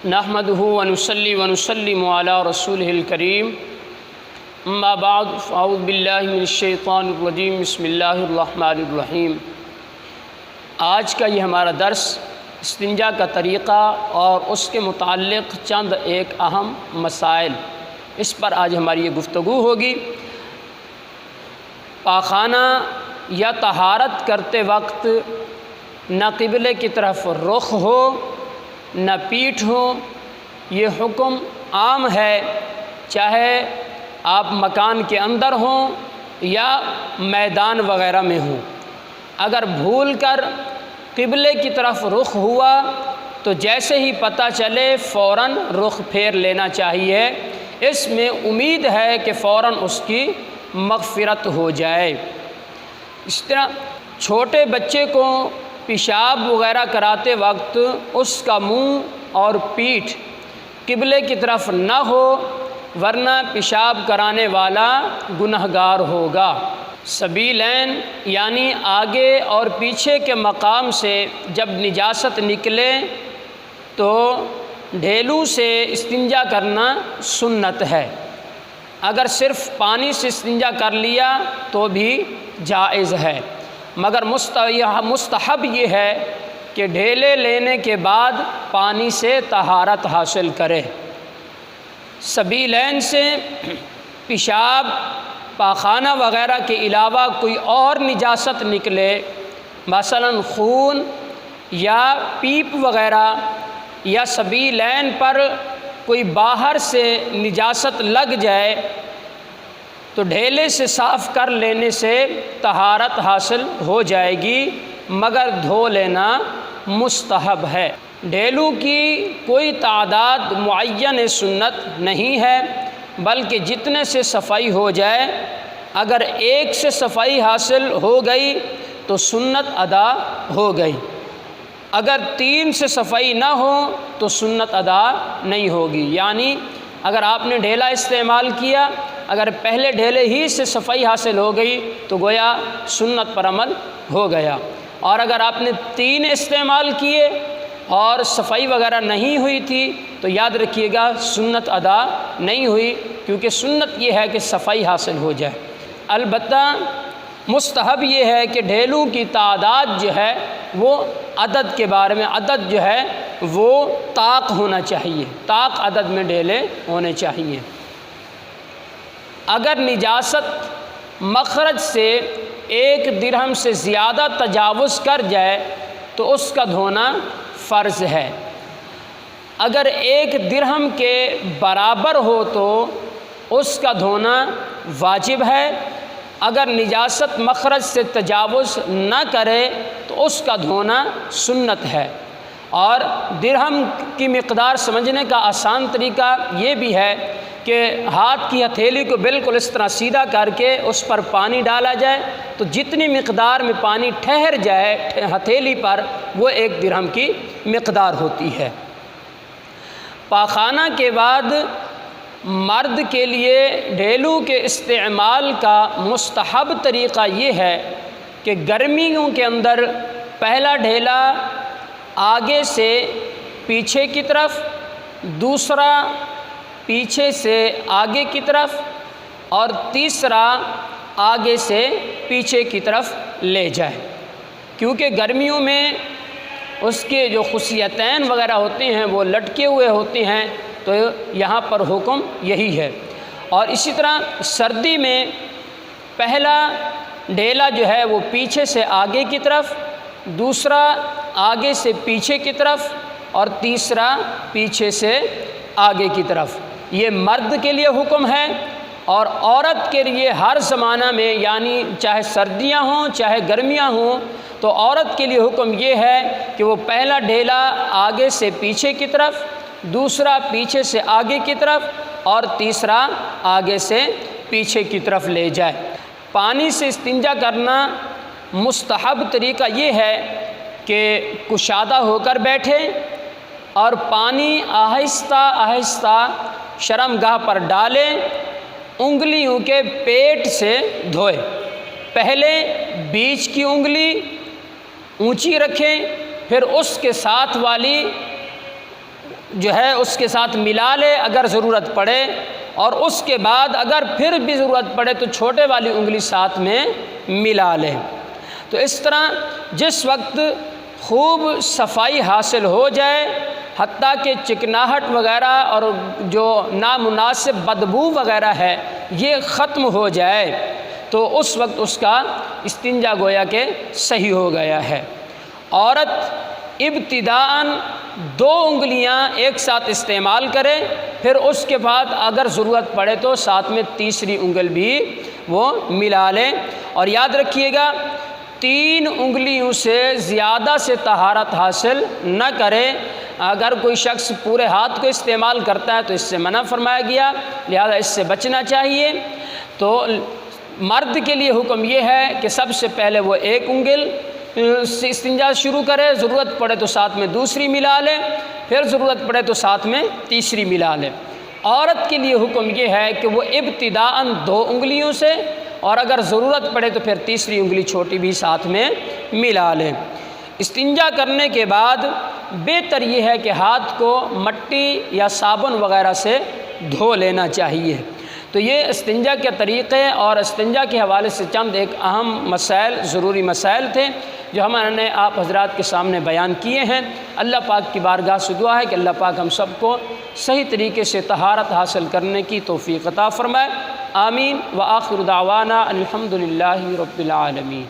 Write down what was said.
نحمدہ ونصلی ونسلم علی رسولہ الکریم اما بعد فاعوذ باللہ من الشیطان الرجیم بسم اللہ الرحمن الرحیم۔ آج کا یہ ہمارا درس استنجا کا طریقہ اور اس کے متعلق چند ایک اہم مسائل، اس پر آج ہماری یہ گفتگو ہوگی۔ پاخانہ یا طہارت کرتے وقت نہ قبلے کی طرف رخ ہو نہ پیٹھ ہو، یہ حکم عام ہے، چاہے آپ مکان کے اندر ہوں یا میدان وغیرہ میں ہوں۔ اگر بھول کر قبلے کی طرف رخ ہوا تو جیسے ہی پتہ چلے فوراً رخ پھیر لینا چاہیے، اس میں امید ہے کہ فوراً اس کی مغفرت ہو جائے۔ اس طرح چھوٹے بچے کو پیشاب وغیرہ کراتے وقت اس کا منہ اور پیٹھ قبلے کی طرف نہ ہو، ورنہ پیشاب کرانے والا گنہگار ہوگا۔ سبیلین یعنی آگے اور پیچھے کے مقام سے جب نجاست نکلے تو ڈھیلو سے استنجا کرنا سنت ہے۔ اگر صرف پانی سے استنجا کر لیا تو بھی جائز ہے، مگر مستحب یہ ہے کہ ڈھیلے لینے کے بعد پانی سے طہارت حاصل کرے۔ سبیلین سے پیشاب، پاخانہ وغیرہ کے علاوہ کوئی اور نجاست نکلے، مثلا خون یا پیپ وغیرہ، یا سبیلین پر کوئی باہر سے نجاست لگ جائے تو ڈھیلے سے صاف کر لینے سے طہارت حاصل ہو جائے گی، مگر دھو لینا مستحب ہے۔ ڈھیلو کی کوئی تعداد معین سنت نہیں ہے، بلکہ جتنے سے صفائی ہو جائے۔ اگر ایک سے صفائی حاصل ہو گئی تو سنت ادا ہو گئی، اگر 3 سے صفائی نہ ہو تو سنت ادا نہیں ہوگی۔ یعنی اگر آپ نے ڈھیلا استعمال کیا، اگر پہلے ڈھیلے ہی سے صفائی حاصل ہو گئی تو گویا سنت پر عمل ہو گیا، اور اگر آپ نے 3 استعمال کیے اور صفائی وغیرہ نہیں ہوئی تھی تو یاد رکھیے گا سنت ادا نہیں ہوئی، کیونکہ سنت یہ ہے کہ صفائی حاصل ہو جائے۔ البتہ مستحب یہ ہے کہ ڈھیلوں کی تعداد جو ہے وہ عدد کے بارے میں، عدد جو ہے وہ طاق ہونا چاہیے، طاق عدد میں ڈھیلے ہونے چاہیے۔ اگر نجاست مخرج سے 1 درہم سے زیادہ تجاوز کر جائے تو اس کا دھونا فرض ہے۔ اگر 1 درہم کے برابر ہو تو اس کا دھونا واجب ہے۔ اگر نجاست مخرج سے تجاوز نہ کرے تو اس کا دھونا سنت ہے۔ اور درہم کی مقدار سمجھنے کا آسان طریقہ یہ بھی ہے کہ ہاتھ کی ہتھیلی کو بالکل اس طرح سیدھا کر کے اس پر پانی ڈالا جائے تو جتنی مقدار میں پانی ٹھہر جائے ہتھیلی پر وہ 1 درہم کی مقدار ہوتی ہے۔ پاخانہ کے بعد مرد کے لیے ڈھیلو کے استعمال کا مستحب طریقہ یہ ہے کہ گرمیوں کے اندر پہلا ڈھیلا آگے سے پیچھے کی طرف، دوسرا پیچھے سے آگے کی طرف، اور تیسرا آگے سے پیچھے کی طرف لے جائے، کیونکہ گرمیوں میں اس کے جو خصیتین وغیرہ ہوتے ہیں وہ لٹکے ہوئے ہوتے ہیں، تو یہاں پر حکم یہی ہے۔ اور اسی طرح سردی میں پہلا ڈھیلا جو ہے وہ پیچھے سے آگے کی طرف، دوسرا آگے سے پیچھے کی طرف، اور تیسرا پیچھے سے آگے کی طرف۔ یہ مرد کے لیے حکم ہے، اور عورت کے لیے ہر زمانہ میں، یعنی چاہے سردیاں ہوں چاہے گرمیاں ہوں، تو عورت کے لیے حکم یہ ہے کہ وہ پہلا ڈھیلا آگے سے پیچھے کی طرف، دوسرا پیچھے سے آگے کی طرف، اور تیسرا آگے سے پیچھے کی طرف لے جائے۔ پانی سے استنجا کرنا مستحب طریقہ یہ ہے کہ کشادہ ہو کر بیٹھے اور پانی آہستہ آہستہ شرمگاہ پر ڈالیں، انگلیوں کے پیٹ سے دھوئے۔ پہلے بیچ کی انگلی اونچی رکھیں، پھر اس کے ساتھ والی جو ہے اس کے ساتھ ملا لے اگر ضرورت پڑے، اور اس کے بعد اگر پھر بھی ضرورت پڑے تو چھوٹے والی انگلی ساتھ میں ملا لے۔ تو اس طرح جس وقت خوب صفائی حاصل ہو جائے، حتیٰ کہ چکناہٹ وغیرہ اور جو نامناسب بدبو وغیرہ ہے یہ ختم ہو جائے، تو اس وقت اس کا استنجا گویا کہ صحیح ہو گیا ہے۔ عورت ابتداءً 2 انگلیاں ایک ساتھ استعمال کرے، پھر اس کے بعد اگر ضرورت پڑے تو ساتھ میں تیسری انگل بھی وہ ملا لیں، اور یاد رکھیے گا 3 انگلیوں سے زیادہ سے طہارت حاصل نہ کرے۔ اگر کوئی شخص پورے ہاتھ کو استعمال کرتا ہے تو اس سے منع فرمایا گیا، لہذا اس سے بچنا چاہیے۔ تو مرد کے لیے حکم یہ ہے کہ سب سے پہلے وہ 1 انگل سے استنجا شروع کرے، ضرورت پڑے تو ساتھ میں دوسری ملا لے، پھر ضرورت پڑے تو ساتھ میں تیسری ملا لے۔ عورت کے لیے حکم یہ ہے کہ وہ ابتداءً 2 انگلیوں سے، اور اگر ضرورت پڑے تو پھر تیسری انگلی چھوٹی بھی ساتھ میں ملا لیں۔ استنجا کرنے کے بعد بہتر یہ ہے کہ ہاتھ کو مٹی یا صابن وغیرہ سے دھو لینا چاہیے۔ تو یہ استنجا کے طریقے اور استنجا کے حوالے سے چند ایک اہم مسائل، ضروری مسائل تھے جو ہم نے آپ حضرات کے سامنے بیان کیے ہیں۔ اللہ پاک کی بارگاہ سے دعا ہے کہ اللہ پاک ہم سب کو صحیح طریقے سے طہارت حاصل کرنے کی توفیق عطا فرمائے۔ آمین۔ وآخر دعوانا الحمد للہ رب العالمین۔